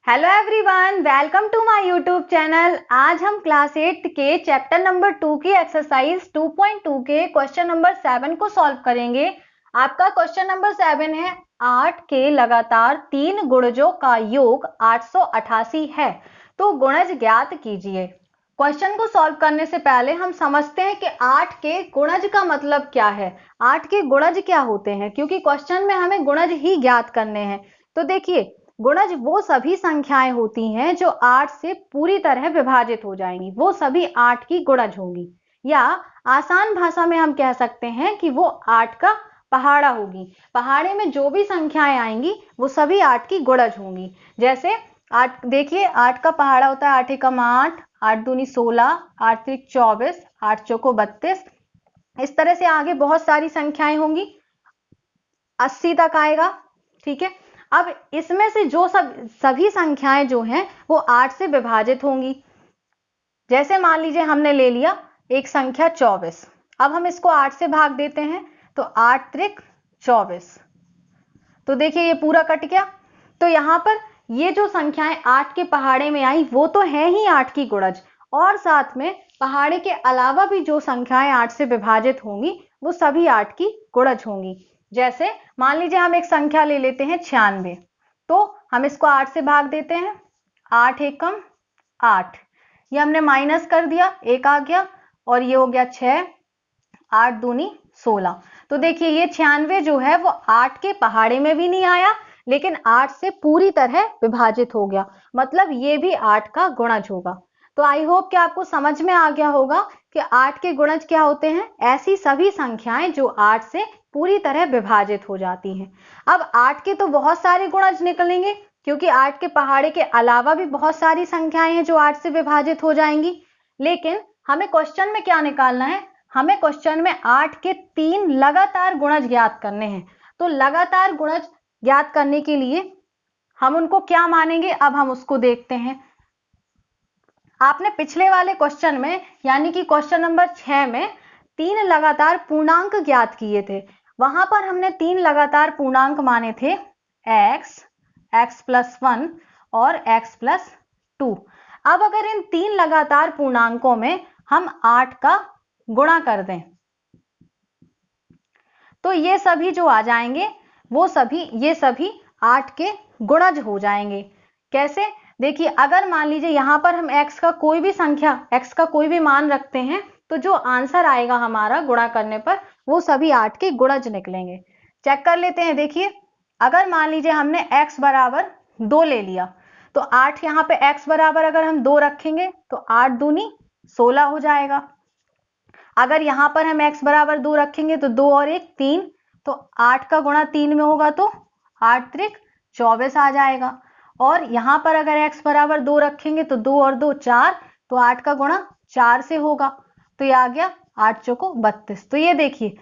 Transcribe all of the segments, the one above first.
Hello everyone, welcome to my YouTube channel. आज हम class 8 के चैप्टर नंबर 2 की एक्सरसाइज 2.2 के क्वेश्चन नंबर 7 को सॉल्व करेंगे। आपका क्वेश्चन नंबर 7 है 8 के लगातार 3 गुणजों का योग 888 है, तो गुणज ज्ञात कीजिए। क्वेश्चन को सॉल्व करने से पहले हम समझते हैं कि 8 के गुणज का मतलब क्या है, 8 के गुणज क्या होते हैं, क्योंकि क्वेश्चन में हमें गुणज ही ज्ञात करने हैं। तो देखिए, गुणज वो सभी संख्याएं होती हैं जो 8 से पूरी तरह विभाजित हो जाएंगी, वो सभी 8 की गुणज होंगी, या आसान भाषा में हम कह सकते हैं कि वो 8 का पहाड़ा होगी। पहाड़े में जो भी संख्याएं आएंगी वो सभी 8 की गुणज होंगी। जैसे 8, देखिए 8 का पहाड़ा होता है 8 एकम 8, 8 दूनी 16, 8 त्रिक 24, 8 चौको 32। इस तरह से आगे बहुत सारी संख्याएं होंगी, 80 तक आएगा। ठीक है, अब इसमें से जो सभी संख्याएं जो हैं वो 8 से विभाजित होंगी। जैसे मान लीजिए हमने ले लिया एक संख्या 24, अब हम इसको 8 से भाग देते हैं तो 8 त्रिक 24, तो देखिए ये पूरा कट गया। तो यहां पर ये जो संख्याएं 8 के पहाड़े में आई वो तो है ही 8 की गुणज, और साथ में पहाड़े के अलावा भी जो संख्याएं 8 से विभाजित होंगी वो सभी 8 की गुणज होंगी। जैसे मान लीजिए हम एक संख्या ले लेते हैं 96, तो हम इसको 8 से भाग देते हैं, 8 एकम 8, ये हमने माइनस कर दिया, एक आ गया, और ये हो गया 6, 8 दूनी 16। तो देखिए ये 96 जो है वो 8 के पहाड़े में भी नहीं आया, लेकिन 8 से पूरी तरह विभाजित हो गया, मतलब ये भी 8 का गुणज होगा। तो आई होप कि आपको समझ में आ गया होगा कि 8 के गुणज क्या होते हैं। ऐसी सभी संख्याएं जो 8 से पूरी तरह विभाजित हो जाती हैं। अब 8 के तो बहुत सारे गुणज निकलेंगे, क्योंकि 8 के पहाड़े के अलावा भी बहुत सारी संख्याएं हैं जो 8 से विभाजित हो जाएंगी। लेकिन हमें क्वेश्चन में क्या निकालना है, हमें क्वेश्चन में 8 के 3 लगातार गुणज ज्ञात करने हैं। तो लगातार गुणज ज्ञात करने के लिए हम उनको क्या मानेंगे, अब हम उसको देखते हैं। आपने पिछले वाले क्वेश्चन में यानी कि क्वेश्चन नंबर 6 में 3 लगातार पूर्णांक ज्ञात किए थे। वहां पर हमने 3 लगातार पूर्णांक माने थे x, x+1 और x+2। अब अगर इन 3 लगातार पूर्णांकों में हम 8 का गुणा कर दें तो ये सभी जो आ जाएंगे वो सभी ये सभी 8 के गुणज हो जाएंगे। कैसे, देखिए अगर मान लीजिए यहां पर हम x का कोई भी संख्या, x का कोई भी मान रखते हैं, तो जो आंसर आएगा हमारा गुणा करने पर वो सभी 8 के गुणज निकलेंगे। चेक कर लेते हैं। देखिए अगर मान लीजिए हमने x बराबर 2 ले लिया, तो 8 यहाँ पे x बराबर अगर हम 2 रखेंगे तो 8 दूनी 16 हो जाएगा। अगर यहां पर हम x बराबर 2 रखेंगे तो 2 और 1 3, तो 8 का गुणा 3 में होगा तो 8 त्रिक 24 आ जाएगा। और यहां पर अगर x बराबर 2 रखेंगे तो 2 और 2 4, तो 8 का गुणा 4 से होगा, तो ये आ गया 8 चौको 32। तो ये देखिए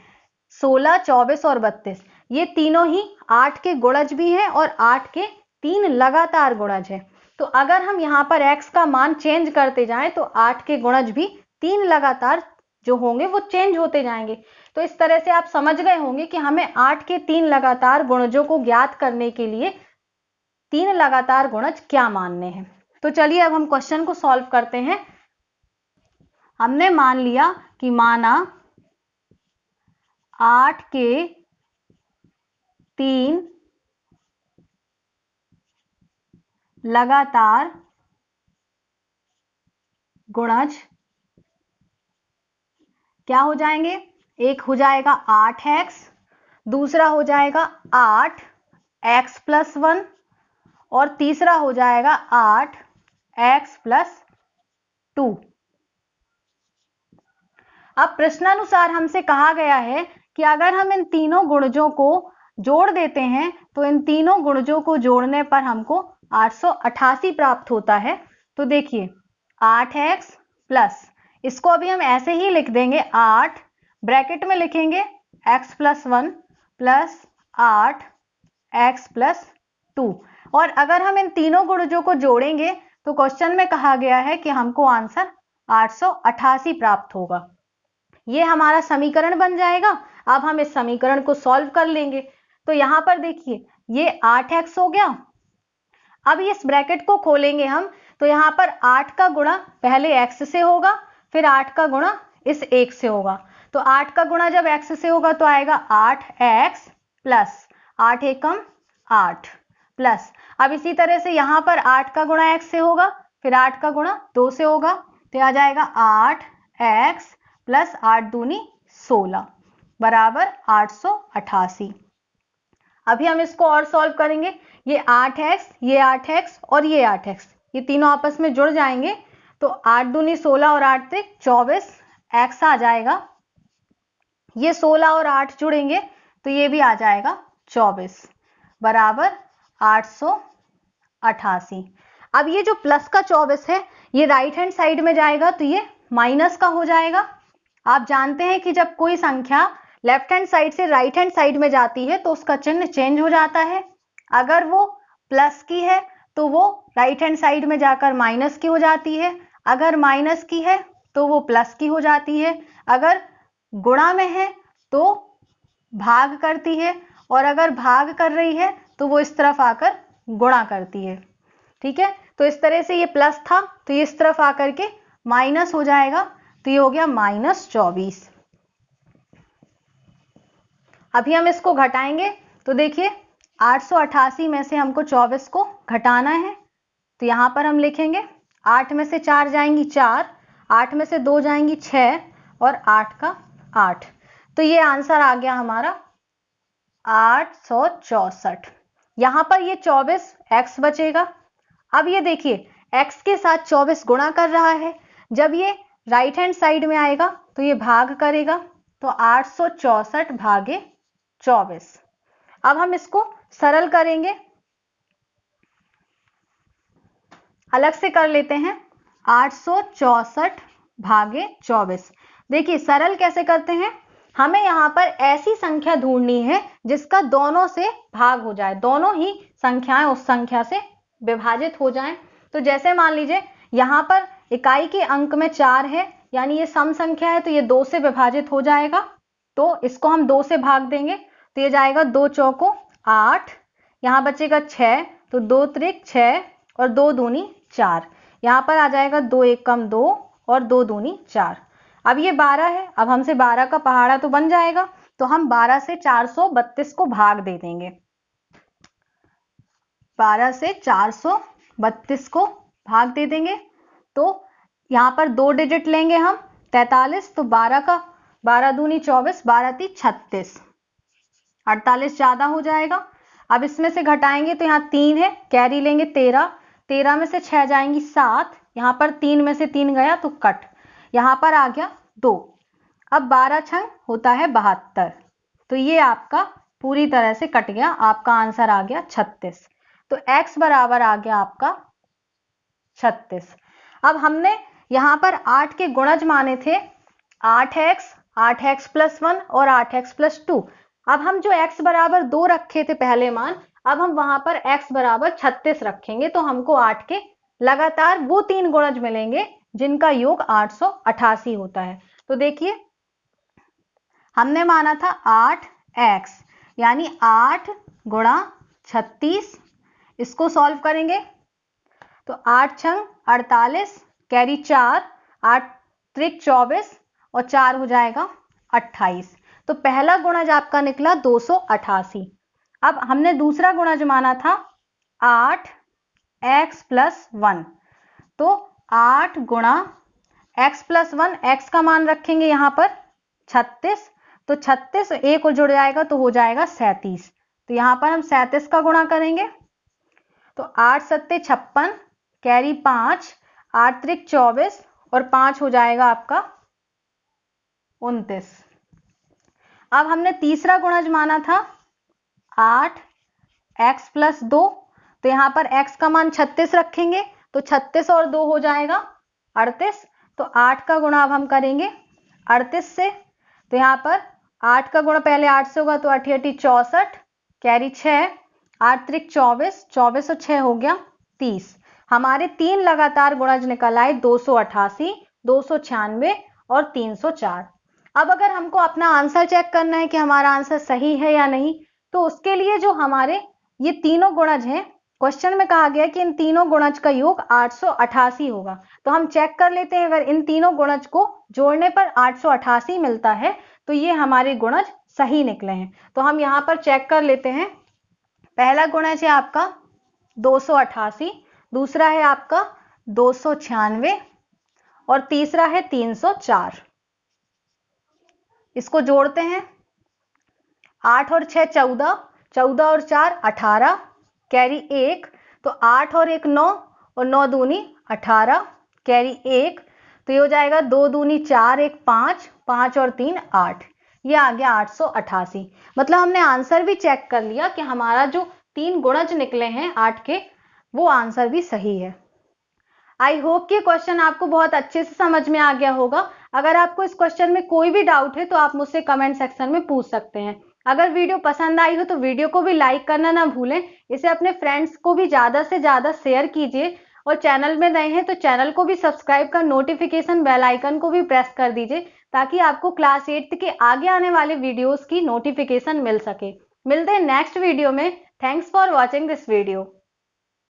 16, 24 और 32 ये तीनों ही 8 के गुणज भी हैं और 8 के 3 लगातार गुणज हैं। तो अगर हम यहाँ पर x का मान चेंज करते जाएं तो 8 के गुणज भी 3 लगातार जो होंगे वो चेंज होते जाएंगे। तो इस तरह से आप समझ गए होंगे कि हमें 8 के 3 लगातार गुणजों को ज्ञात करने के लिए 3 लगातार गुणज क्या मानने हैं। तो चलिए अब हम क्वेश्चन को सॉल्व करते हैं। हमने मान लिया कि माना 8 के 3 लगातार गुणज क्या हो जाएंगे, एक हो जाएगा 8x, दूसरा हो जाएगा 8x+1 और तीसरा हो जाएगा 8x+2। अब प्रश्नानुसार हमसे कहा गया है कि अगर हम इन तीनों गुणजों को जोड़ देते हैं तो इन तीनों गुणजों को जोड़ने पर हमको 888 प्राप्त होता है। तो देखिए 8x प्लस, इसको अभी हम ऐसे ही लिख देंगे, 8 ब्रैकेट में लिखेंगे x+1 प्लस 8x+2। और अगर हम इन तीनों गुणजों को जोड़ेंगे तो क्वेश्चन में कहा गया है कि हमको आंसर 888 प्राप्त होगा। ये हमारा समीकरण बन जाएगा। अब हम इस समीकरण को सॉल्व कर लेंगे। तो यहां पर देखिए ये 8x हो गया, अब इस ब्रैकेट को खोलेंगे हम, तो यहाँ पर 8 का गुणा पहले x से होगा, फिर 8 का गुणा इस 1 से होगा। तो 8 का गुणा जब x से होगा तो आएगा 8x प्लस 8 एकम 8 प्लस, अब इसी तरह से यहाँ पर 8 का गुणा x से होगा, फिर 8 का गुणा 2 से होगा, तो आ जाएगा 8x प्लस 8 दूनी 16 बराबर 888। अभी हम इसको और सॉल्व करेंगे। ये 8x, ये 8x और ये 8x, ये तीनों आपस में जुड़ जाएंगे, तो 8 दूनी 16 और 8 से 24 x आ जाएगा। ये 16 और 8 जुड़ेंगे तो ये भी आ जाएगा 24 बराबर 888। अब ये जो प्लस का 24 है ये राइट हैंड साइड में जाएगा तो ये माइनस का हो जाएगा। आप जानते हैं कि जब कोई संख्या लेफ्ट हैंड साइड से राइट हैंड साइड में जाती है तो उसका चिन्ह चेंज हो जाता है। अगर वो प्लस की है तो वो राइट हैंड साइड में जाकर माइनस की हो जाती है, अगर माइनस की है तो वो प्लस की हो जाती है, अगर गुणा में है तो भाग करती है, और अगर भाग कर रही है तो वो इस तरफ आकर गुणा करती है। ठीक है, तो इस तरह से ये प्लस था तो ये इस तरफ आकर के माइनस हो जाएगा, तो ये हो गया -24। अभी हम इसको घटाएंगे तो देखिए 888 में से हमको 24 को घटाना है, तो यहां पर हम लिखेंगे 8 में से 4 जाएंगी 4, 8 में से 2 जाएंगी 6 और 8 का 8, तो ये आंसर आ गया हमारा 864। यहां पर ये 24 x बचेगा। अब ये देखिए x के साथ 24 गुणा कर रहा है, जब ये राइट हैंड साइड में आएगा तो ये भाग करेगा, तो 864 भागे 24। अब हम इसको सरल करेंगे, अलग से कर लेते हैं 864 भागे 24। देखिए सरल कैसे करते हैं, हमें यहाँ पर ऐसी संख्या ढूंढनी है जिसका दोनों से भाग हो जाए, दोनों ही संख्याएं उस संख्या से विभाजित हो जाएं। तो जैसे मान लीजिए यहाँ पर इकाई के अंक में 4 है, यानी ये सम संख्या है तो ये 2 से विभाजित हो जाएगा, तो इसको हम 2 से भाग देंगे तो ये जाएगा 2 चौको 8, यहाँ बचेगा 6, तो 2 त्रिक 6 और 2 दूनी 4, यहाँ पर आ जाएगा 2 एकम 2 और 2 दूनी 4। अब ये 12 है, अब हमसे 12 का पहाड़ा तो बन जाएगा, तो हम 12 से 432 को भाग दे देंगे। 12 से 432 को भाग दे देंगे, तो यहाँ पर 2 डिजिट लेंगे हम 43, तो 12 का 12 दूनी 24, 12 ती 36, 48 ज्यादा हो जाएगा। अब इसमें से घटाएंगे तो यहाँ 3 है, कैरी लेंगे 13, 13 में से 6 जाएंगी 7, यहाँ पर 3 में से 3 गया तो कट, यहाँ पर आ गया 2। अब 12 छंग होता है 72, तो ये आपका पूरी तरह से कट गया, आपका आंसर आ गया 36। तो x बराबर आ गया आपका 36। अब हमने यहाँ पर 8 के गुणज माने थे 8x, 8x प्लस 1 और 8x प्लस 2। अब हम जो x बराबर 2 रखे थे पहले मान, अब हम वहां पर x बराबर 36 रखेंगे, तो हमको 8 के लगातार वो 3 गुणज मिलेंगे जिनका योग 888 होता है। तो देखिए हमने माना था 8x, यानी 8 गुणा 36, इसको सॉल्व करेंगे तो 8 छंग 48, कैरी 4, 8 त्रिक 24 और 4 हो जाएगा 28। तो पहला गुणज आपका निकला 288। अब हमने दूसरा गुणज माना था 8x प्लस 1, तो 8 गुणा x प्लस 1, x का मान रखेंगे यहाँ पर 36, तो 36 एक और जुड़ जाएगा तो हो जाएगा 37, तो यहाँ पर हम 37 का गुणा करेंगे, तो 8 सत्ते 56, कैरी 5, 8 त्रिक 24 और 5 हो जाएगा आपका 29। अब हमने तीसरा गुणज माना था 8x प्लस 2, तो यहाँ पर x का मान 36 रखेंगे, तो 36 और 2 हो जाएगा 38, तो 8 का गुणा अब हम करेंगे 38 से, तो यहाँ पर 8 का गुणा पहले 8 से होगा तो 8 8 64, कैरी 6, 8 त्रिक 24, 24 और 6 हो गया 30। हमारे 3 लगातार गुणज निकल आए 288, 296 और 304। अब अगर हमको अपना आंसर चेक करना है कि हमारा आंसर सही है या नहीं, तो उसके लिए जो हमारे ये तीनों गुणज हैं क्वेश्चन में कहा गया कि इन तीनों गुणज का योग 888 होगा। तो हम चेक कर लेते हैं, अगर इन तीनों गुणज को जोड़ने पर 888 मिलता है तो ये हमारे गुणज सही निकले हैं। तो हम यहाँ पर चेक कर लेते हैं। पहला गुणज है आपका 288, दूसरा है आपका 296 और तीसरा है 304। इसको जोड़ते हैं। 8 और 6 14, 14 और 4 18, कैरी 1, तो 8 और 1 9 और 9 दूनी 18, कैरी 1, तो ये हो जाएगा 2 दूनी 4, 1 5, 5 और 3 8, ये आ गया 888। मतलब हमने आंसर भी चेक कर लिया कि हमारा जो 3 गुणज निकले हैं 8 के, वो आंसर भी सही है। आई होप कि क्वेश्चन आपको बहुत अच्छे से समझ में आ गया होगा। अगर आपको इस क्वेश्चन में कोई भी डाउट है तो आप मुझसे कमेंट सेक्शन में पूछ सकते हैं। अगर वीडियो पसंद आई हो तो वीडियो को भी लाइक करना ना भूलें। इसे अपने फ्रेंड्स को भी ज़्यादा से ज़्यादा शेयर कीजिए और चैनल में नए हैं तो चैनल को भी सब्सक्राइब कर नोटिफिकेशन बेल आइकन को भी प्रेस कर दीजिए ताकि आपको क्लास 8 के आगे आने वाले वीडियोस की नोटिफिकेशन मिल सके। मिलते हैं नेक्स्ट वीडियो में। Thanks for watching this video.